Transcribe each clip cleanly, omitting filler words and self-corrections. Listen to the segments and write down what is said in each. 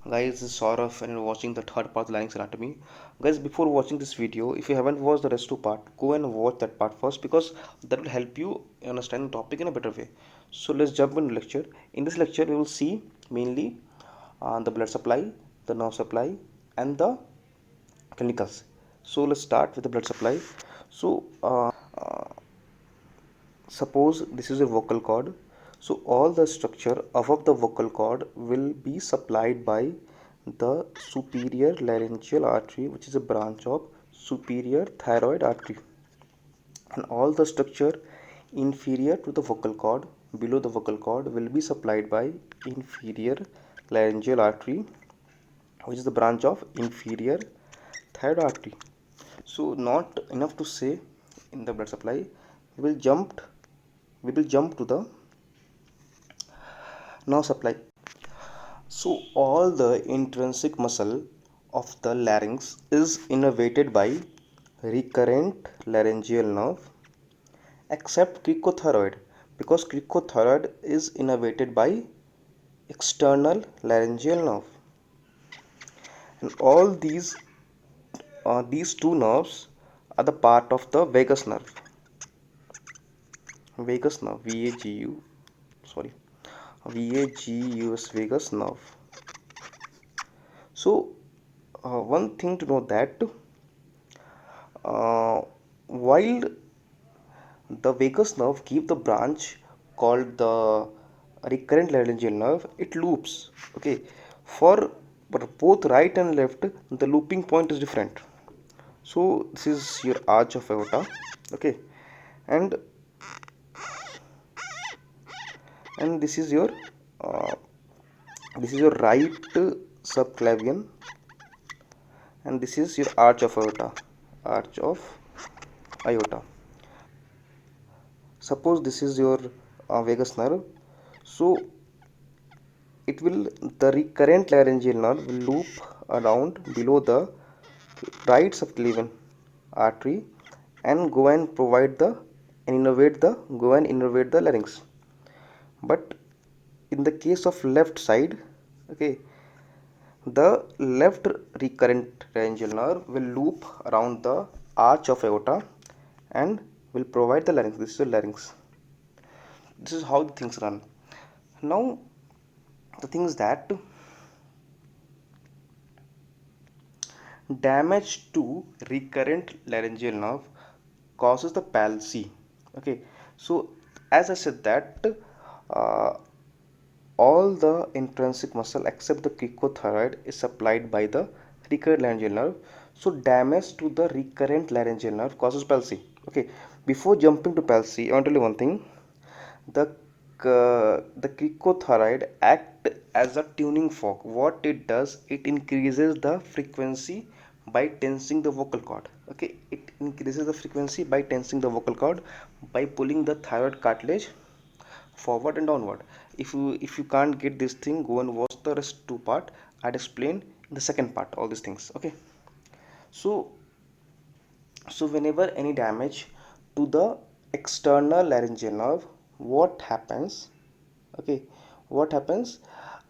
Guys, this is Saurav and you're watching the third part of larynx anatomy. Guys, before watching this video, if you haven't watched the rest two part, go and watch that part first because that will help you understand the topic in a better way. So let's jump into lecture. In this lecture, we will see mainly the blood supply, the nerve supply, and the clinicals. So let's start with the blood supply. So suppose this is a vocal cord. So all the structure above the vocal cord will be supplied by the superior laryngeal artery, which is a branch of superior thyroid artery, and all the structure inferior to the vocal cord below the vocal cord will be supplied by inferior laryngeal artery, which is the branch of inferior thyroid artery. So not enough to say in the blood supply, we will jump to the nerve supply. So all the intrinsic muscle of the larynx is innervated by recurrent laryngeal nerve except cricothyroid, because cricothyroid is innervated by external laryngeal nerve, and all these two nerves are the part of the vagus nerve sorry vagus nerve. So one thing to know that while the vagus nerve give the branch called the recurrent laryngeal nerve, it loops. Okay, for but both right and left, the looping point is different. So this is your arch of aorta. Okay, and and uh, this is your right subclavian, and this is your arch of aorta. Suppose this is your vagus nerve. So it will the recurrent laryngeal nerve will loop around below the right subclavian artery and go and innervate the larynx. But in the case of left side, okay, the left recurrent laryngeal nerve will loop around the arch of aorta and will provide the larynx. This is the larynx. This is how the things run. Now the thing is that damage to recurrent laryngeal nerve causes the palsy. Okay, so as I said that uh, all the intrinsic muscle except the cricothyroid is supplied by the recurrent laryngeal nerve. So damage to the recurrent laryngeal nerve causes palsy. Okay, before jumping to palsy, I want to tell you one thing. The cricothyroid act as a tuning fork. What it does, it increases the frequency by tensing the vocal cord. Okay, it increases the frequency by tensing the vocal cord by pulling the thyroid cartilage forward and downward. If you can't get this thing, go and watch the rest two part. I'd explain in the second part all these things. Okay, so whenever any damage to the external laryngeal nerve, what happens? Okay, what happens?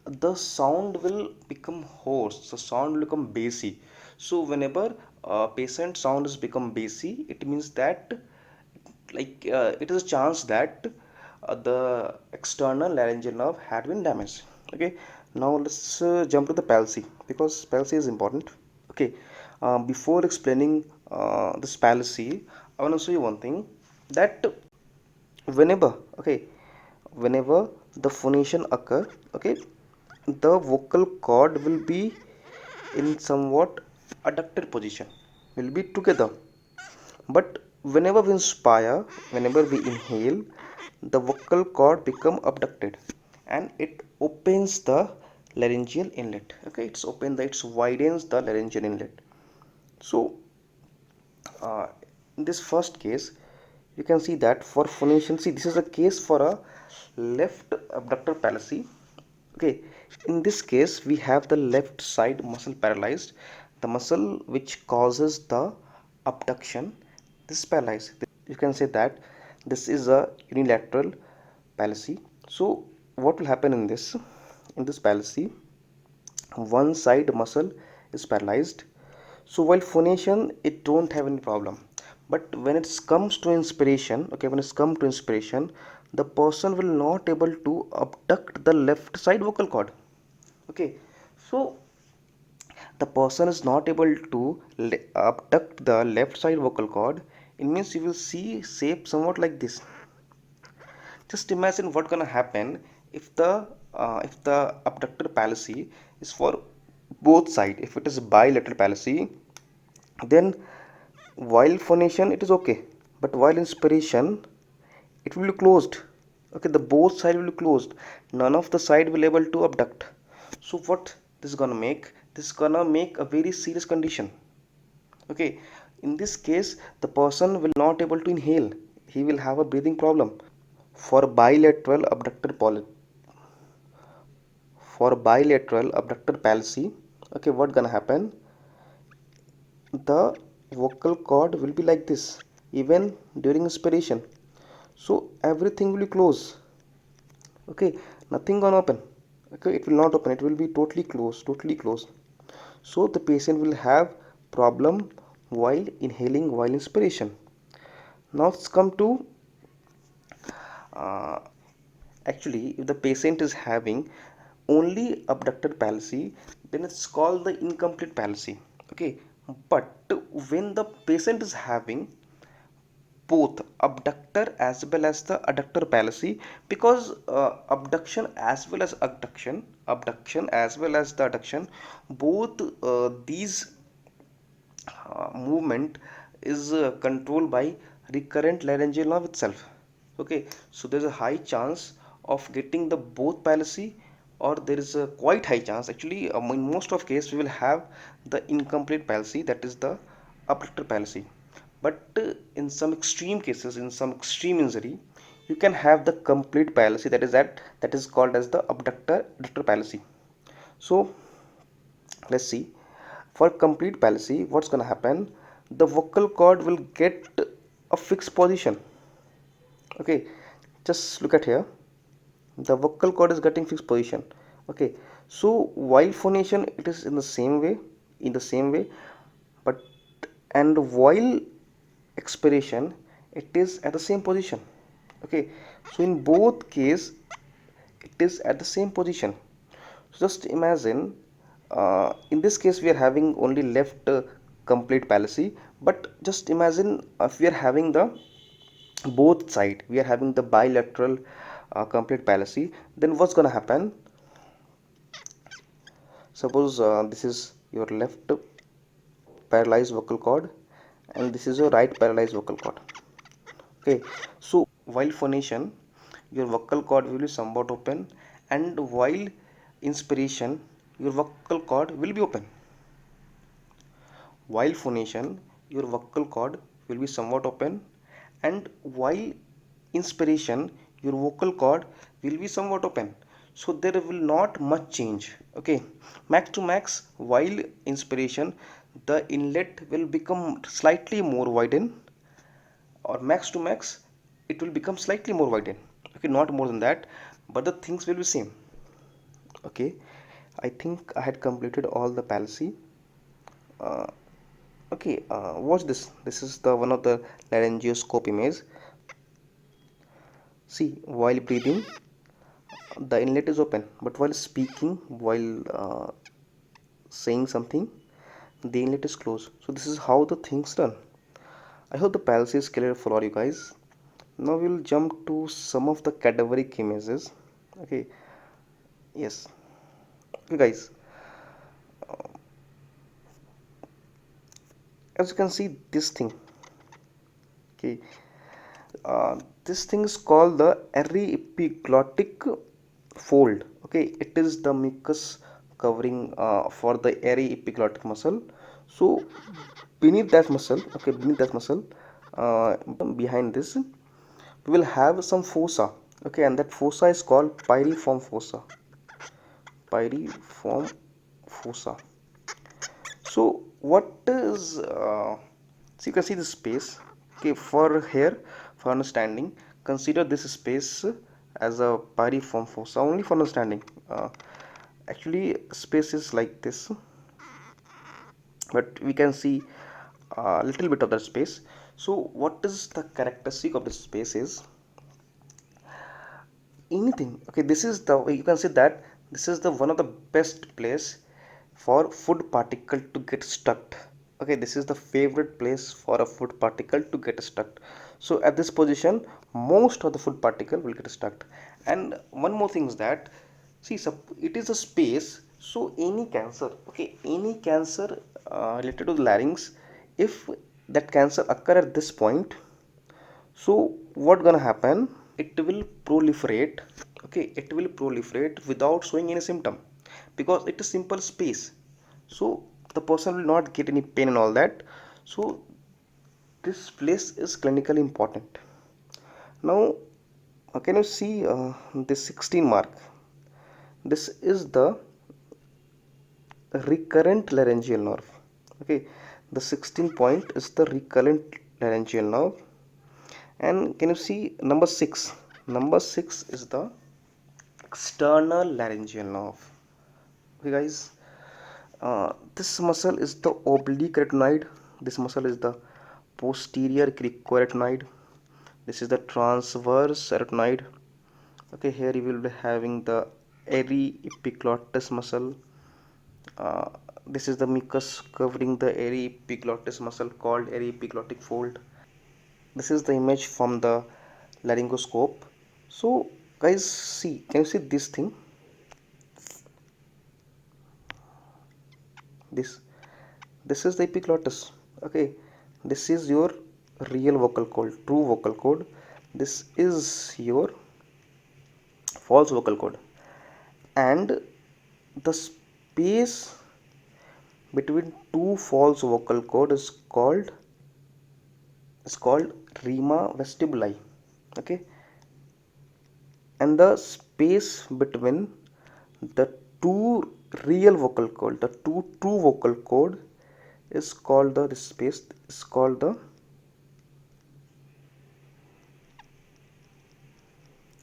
The sound will become hoarse, the sound will become bassy. So whenever a patient sound is become bassy, it means that it is a chance that the external laryngeal nerve had been damaged. Okay, now let's jump to the palsy, because palsy is important. Okay, before explaining this palsy, I want to show you one thing, that whenever okay whenever the phonation occur, okay, the vocal cord will be in somewhat adducted position, will be together. But whenever we inhale, the vocal cord become abducted and it opens the laryngeal inlet. Okay, it widens the laryngeal inlet. So uh, in this first case, you can see that for phonation, see, this is a case for a left abductor palsy. Okay, in this case we have the left side muscle paralyzed, the muscle which causes the abduction, this is paralyzed. You can say that this is a unilateral palsy. So what will happen in this palsy? one side muscle is paralyzed. So while phonation, it don't have any problem. But when it comes to inspiration, okay, when it's come to inspiration, the person will not able to abduct the left side vocal cord. Okay, so the person is not able to abduct the left side vocal cord. It means you will see shape somewhat like this. Just imagine what gonna happen if the abductor palsy is for both side. If it is bilateral palsy, then while phonation it is okay, but while inspiration it will be closed. Okay, the both side will be closed, none of the side will able to abduct. So what this is gonna make, this is gonna make a very serious condition. Okay, in this case the person will not able to inhale, he will have a breathing problem. For bilateral abductor palsy, okay, what gonna happen, the vocal cord will be like this even during inspiration. So everything will be closed. Okay, nothing gonna open. Okay, it will not open, it will be totally closed, totally closed. So the patient will have problem while inhaling, while inspiration. Now let's come to uh, actually, if the patient is having only abductor palsy, then it's called the incomplete palsy. Okay, but when the patient is having both abductor as well as the adductor palsy, because abduction as well as the adduction, both these movement is controlled by recurrent laryngeal nerve itself. Okay, so there's a high chance of getting the both palsy, or there is a quite high chance actually, in most of case we will have the incomplete palsy, that is the abductor palsy. But in some extreme cases, in some extreme injury, you can have the complete palsy, that is called as the abductor palsy. So let's see, for complete palsy what's gonna happen, the vocal cord will get a fixed position. Okay, just look at here, the vocal cord is getting fixed position. Okay, so while phonation it is in the same way, but and while expiration it is at the same position. Okay, so in both case it is at the same position. So just imagine, in this case we are having only left complete palsy, but just imagine if we are having the both side, we are having the bilateral complete palsy, then what's gonna happen, suppose this is your left paralyzed vocal cord and this is your right paralyzed vocal cord. Okay, so while phonation your vocal cord will be somewhat open, and while inspiration your vocal cord will be open. While phonation your vocal cord will be somewhat open, and while inspiration your vocal cord will be somewhat open. So there will not much change. Okay, max to max, while inspiration the inlet will become slightly more widened, or max to max it will become slightly more widened. Okay, not more than that, but the things will be same. Okay, I think I had completed all the palsy. uh, okay, watch this, this is the one of the laryngoscope image. See, while breathing the inlet is open, but while speaking, while saying something, the inlet is closed. So this is how the things done. I hope the palsy is clear for all you guys. Now we'll jump to some of the cadaveric images. Okay, yes, okay guys, as you can see this thing. Okay, this thing is called the aryepiglottic fold. Okay, it is the mucus covering for the aryepiglottic muscle. So beneath that muscle, okay, beneath that muscle, behind this we will have some fossa. Okay, and that fossa is called pyriform fossa. Pyriform fossa. So what is so you can see the space. Okay, for here, for understanding, consider this space as a pyriform fossa only for understanding. actually space is like this, but we can see a little bit of that space. So what is the characteristic of the space is anything. Okay, this is the, you can say that this is the one of the best place for food particle to get stuck. Okay, this is the favorite place for a food particle to get stuck. So at this position most of the food particle will get stuck. And one more thing is that, see, it is a space, so any cancer, okay, any cancer related to the larynx, if that cancer occur at this point, so what gonna happen, it will proliferate. Okay, it will proliferate without showing any symptom, because it is simple space, so the person will not get any pain and all that. So this place is clinically important. Now can you see this 16 mark, this is the recurrent laryngeal nerve. Okay, the 16 point is the recurrent laryngeal nerve. And can you see number 6, number 6 is the external laryngeal nerve. Okay guys, this muscle is the oblique arytenoid, this muscle is the posterior cricoarytenoid, this is the transverse arytenoid. Okay, here you will be having the airy epiglottis muscle. uh, this is the mucus covering the airy epiglottis muscle called airy epiglottic fold. This is the image from the laryngoscope. So guys, see, can you see this thing, this is the epiglottis. Okay, this is your real vocal cord, true vocal cord. This is your false vocal cord. And the space between two false vocal cord is called rima vestibuli. Okay, and the space between the two real vocal cord, the two true vocal cord, is called the, this space is called the,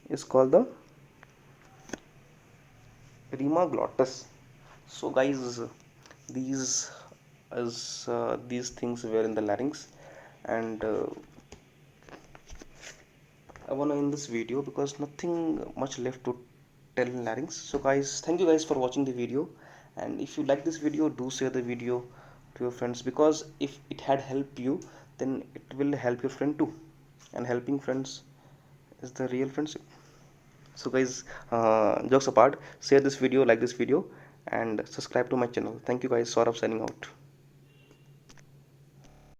is called the rima glottis. So guys, these these things were in the larynx. And I wanna end this video because nothing much left to tell in larynx. So guys, thank you guys for watching the video, and if you like this video, do share the video to your friends, because if it had helped you, then it will help your friend too, and helping friends is the real friendship. So guys, jokes apart, share this video, like this video, and subscribe to my channel. Thank you guys. Saurabh signing out.